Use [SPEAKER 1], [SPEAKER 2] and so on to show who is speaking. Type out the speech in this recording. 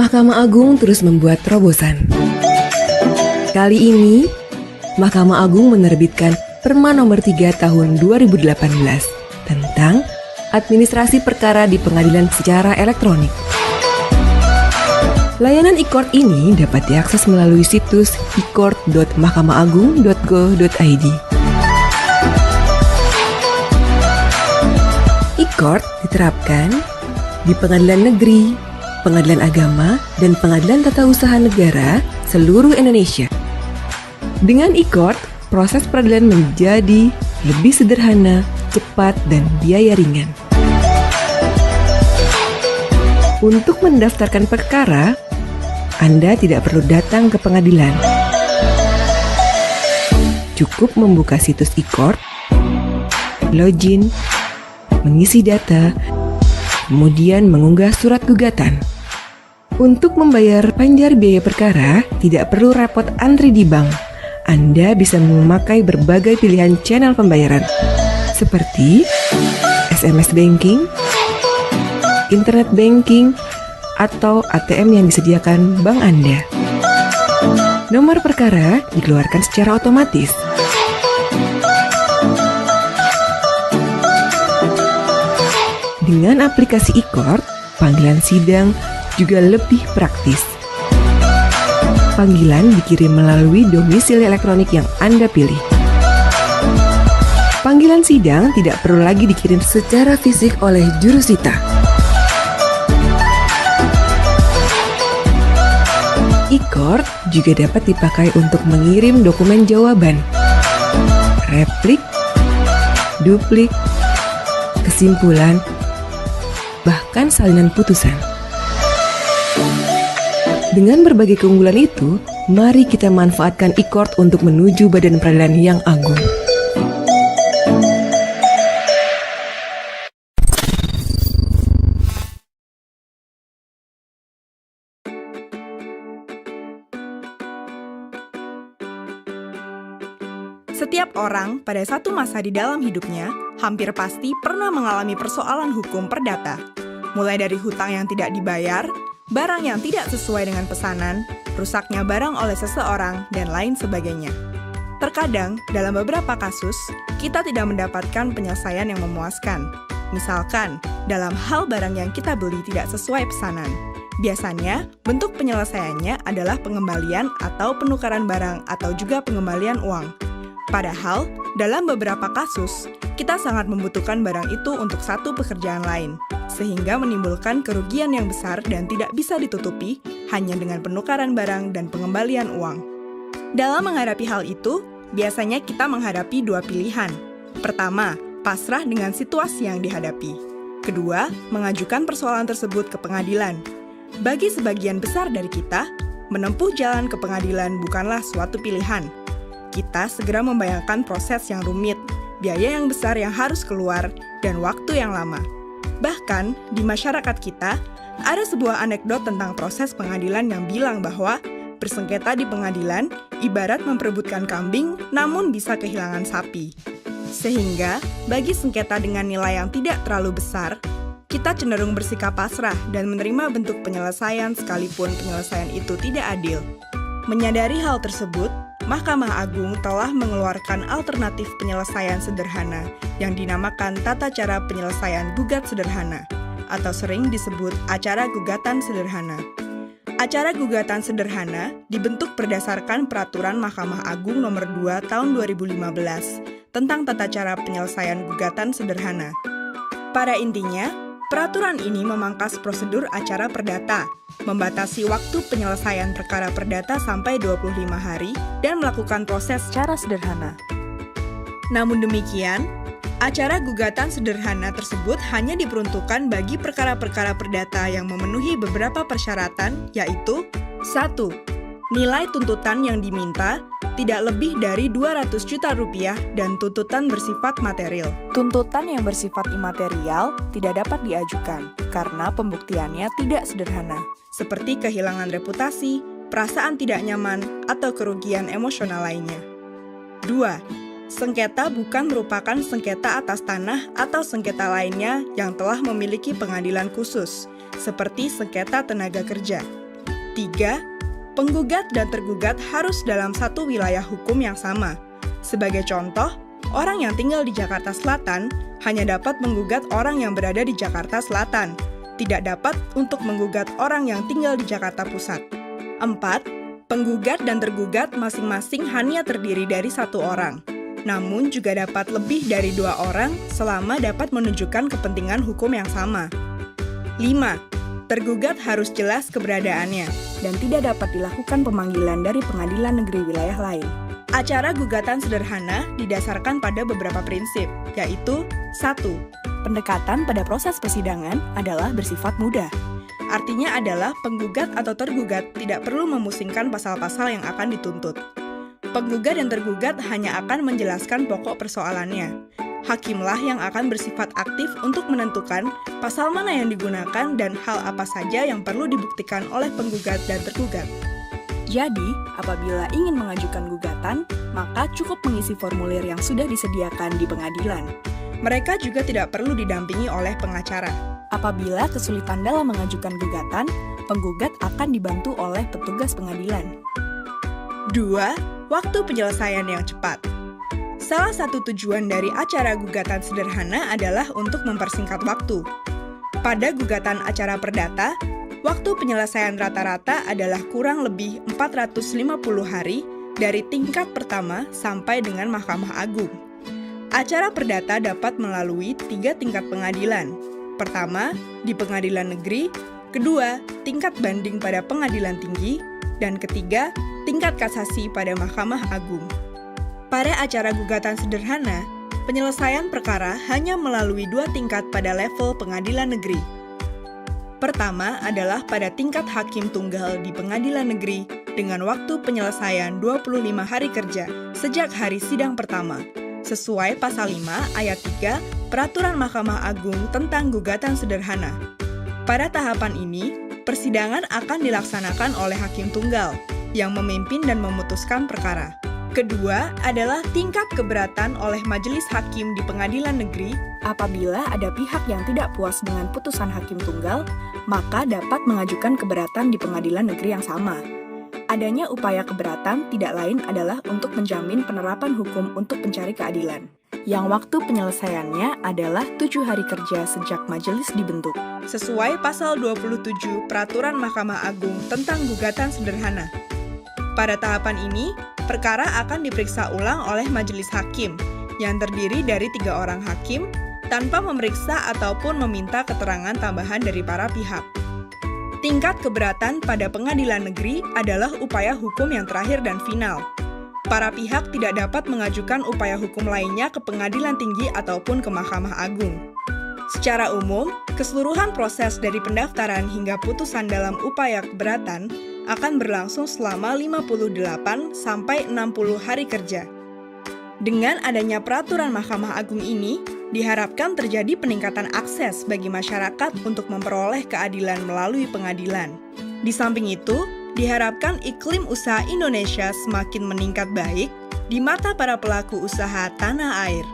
[SPEAKER 1] Mahkamah Agung terus membuat terobosan. Kali ini, Mahkamah Agung menerbitkan Perma Nomor 3 Tahun 2018 tentang administrasi perkara di pengadilan secara elektronik. Layanan e-court ini dapat diakses melalui situs e-court.mahkamaagung.go.id. E-court diterapkan di pengadilan negeri, pengadilan agama, dan pengadilan tata usaha negara seluruh Indonesia. Dengan e-court, proses peradilan menjadi lebih sederhana, cepat, dan biaya ringan. Untuk mendaftarkan perkara, Anda tidak perlu datang ke pengadilan. Cukup membuka situs e-court, login, mengisi data, kemudian mengunggah surat gugatan. Untuk membayar panjar biaya perkara, tidak perlu repot antri di bank. Anda bisa memakai berbagai pilihan channel pembayaran, seperti SMS banking, internet banking, atau ATM yang disediakan bank Anda. Nomor perkara dikeluarkan secara otomatis. Dengan aplikasi e-court, panggilan sidang juga lebih praktis. Panggilan dikirim melalui domisili elektronik yang Anda pilih. Panggilan sidang tidak perlu lagi dikirim secara fisik oleh jurusita. E-court juga dapat dipakai untuk mengirim dokumen jawaban, replik, duplik, kesimpulan, bahkan salinan putusan. Dengan berbagai keunggulan itu, mari kita manfaatkan e-court untuk menuju badan peradilan yang agung.
[SPEAKER 2] Setiap orang pada satu masa di dalam hidupnya hampir pasti pernah mengalami persoalan hukum perdata. Mulai dari hutang yang tidak dibayar, barang yang tidak sesuai dengan pesanan, rusaknya barang oleh seseorang, dan lain sebagainya. Terkadang, dalam beberapa kasus, kita tidak mendapatkan penyelesaian yang memuaskan. Misalkan, dalam hal barang yang kita beli tidak sesuai pesanan. Biasanya, bentuk penyelesaiannya adalah pengembalian atau penukaran barang atau juga pengembalian uang. Padahal, dalam beberapa kasus, kita sangat membutuhkan barang itu untuk satu pekerjaan lain, sehingga menimbulkan kerugian yang besar dan tidak bisa ditutupi hanya dengan penukaran barang dan pengembalian uang. Dalam menghadapi hal itu, biasanya kita menghadapi dua pilihan. Pertama, pasrah dengan situasi yang dihadapi. Kedua, mengajukan persoalan tersebut ke pengadilan. Bagi sebagian besar dari kita, menempuh jalan ke pengadilan bukanlah suatu pilihan. Kita segera membayangkan proses yang rumit, biaya yang besar yang harus keluar, dan waktu yang lama. Bahkan, di masyarakat kita, ada sebuah anekdot tentang proses pengadilan yang bilang bahwa bersengketa di pengadilan ibarat memperebutkan kambing, namun bisa kehilangan sapi. Sehingga, bagi sengketa dengan nilai yang tidak terlalu besar, kita cenderung bersikap pasrah dan menerima bentuk penyelesaian sekalipun penyelesaian itu tidak adil. Menyadari hal tersebut, Mahkamah Agung telah mengeluarkan alternatif penyelesaian sederhana yang dinamakan Tata Cara Penyelesaian Gugat Sederhana, atau sering disebut Acara Gugatan Sederhana. Acara Gugatan Sederhana dibentuk berdasarkan Peraturan Mahkamah Agung Nomor 2 Tahun 2015 tentang Tata Cara Penyelesaian Gugatan Sederhana. Pada intinya, peraturan ini memangkas prosedur acara perdata, membatasi waktu penyelesaian perkara perdata sampai 25 hari, dan melakukan proses secara sederhana. Namun demikian, acara gugatan sederhana tersebut hanya diperuntukkan bagi perkara-perkara perdata yang memenuhi beberapa persyaratan, yaitu 1. Nilai tuntutan yang diminta tidak lebih dari 200 juta rupiah dan tuntutan bersifat material. Tuntutan yang bersifat imaterial tidak dapat diajukan karena pembuktiannya tidak sederhana, seperti kehilangan reputasi, perasaan tidak nyaman, atau kerugian emosional lainnya. 2. Sengketa bukan merupakan sengketa atas tanah atau sengketa lainnya yang telah memiliki pengadilan khusus, seperti sengketa tenaga kerja. 3. Penggugat dan tergugat harus dalam satu wilayah hukum yang sama. Sebagai contoh, orang yang tinggal di Jakarta Selatan hanya dapat menggugat orang yang berada di Jakarta Selatan, tidak dapat untuk menggugat orang yang tinggal di Jakarta Pusat. 4. Penggugat dan tergugat masing-masing hanya terdiri dari satu orang, namun juga dapat lebih dari 2 orang selama dapat menunjukkan kepentingan hukum yang sama. 5. Tergugat harus jelas keberadaannya dan tidak dapat dilakukan pemanggilan dari pengadilan negeri wilayah lain. Acara gugatan sederhana didasarkan pada beberapa prinsip, yaitu 1. Pendekatan pada proses persidangan adalah bersifat mudah. Artinya adalah penggugat atau tergugat tidak perlu memusingkan pasal-pasal yang akan dituntut. Penggugat dan tergugat hanya akan menjelaskan pokok persoalannya. Hakimlah yang akan bersifat aktif untuk menentukan pasal mana yang digunakan dan hal apa saja yang perlu dibuktikan oleh penggugat dan tergugat. Jadi, apabila ingin mengajukan gugatan, maka cukup mengisi formulir yang sudah disediakan di pengadilan. Mereka juga tidak perlu didampingi oleh pengacara. Apabila kesulitan dalam mengajukan gugatan, penggugat akan dibantu oleh petugas pengadilan. 2. Waktu penyelesaian yang cepat. Salah satu tujuan dari acara gugatan sederhana adalah untuk mempersingkat waktu. Pada gugatan acara perdata, waktu penyelesaian rata-rata adalah kurang lebih 450 hari dari tingkat pertama sampai dengan Mahkamah Agung. Acara perdata dapat melalui 3 tingkat pengadilan. Pertama, di pengadilan negeri, kedua, tingkat banding pada pengadilan tinggi, dan ketiga, tingkat kasasi pada Mahkamah Agung. Pada acara gugatan sederhana, penyelesaian perkara hanya melalui 2 tingkat pada level pengadilan negeri. Pertama adalah pada tingkat hakim tunggal di pengadilan negeri dengan waktu penyelesaian 25 hari kerja sejak hari sidang pertama, sesuai pasal 5 ayat 3 Peraturan Mahkamah Agung tentang gugatan sederhana. Pada tahapan ini, persidangan akan dilaksanakan oleh hakim tunggal yang memimpin dan memutuskan perkara. Kedua adalah tingkat keberatan oleh majelis hakim di pengadilan negeri. Apabila ada pihak yang tidak puas dengan putusan hakim tunggal, maka dapat mengajukan keberatan di pengadilan negeri yang sama. Adanya upaya keberatan tidak lain adalah untuk menjamin penerapan hukum untuk pencari keadilan, yang waktu penyelesaiannya adalah 7 hari kerja sejak majelis dibentuk. Sesuai pasal 27 Peraturan Mahkamah Agung tentang gugatan sederhana. Pada tahapan ini, perkara akan diperiksa ulang oleh majelis hakim yang terdiri dari 3 orang hakim tanpa memeriksa ataupun meminta keterangan tambahan dari para pihak. Tingkat keberatan pada pengadilan negeri adalah upaya hukum yang terakhir dan final. Para pihak tidak dapat mengajukan upaya hukum lainnya ke pengadilan tinggi ataupun ke Mahkamah Agung. Secara umum, keseluruhan proses dari pendaftaran hingga putusan dalam upaya keberatan akan berlangsung selama 58 sampai 60 hari kerja. Dengan adanya peraturan Mahkamah Agung ini, diharapkan terjadi peningkatan akses bagi masyarakat untuk memperoleh keadilan melalui pengadilan. Di samping itu, diharapkan iklim usaha Indonesia semakin meningkat baik di mata para pelaku usaha tanah air.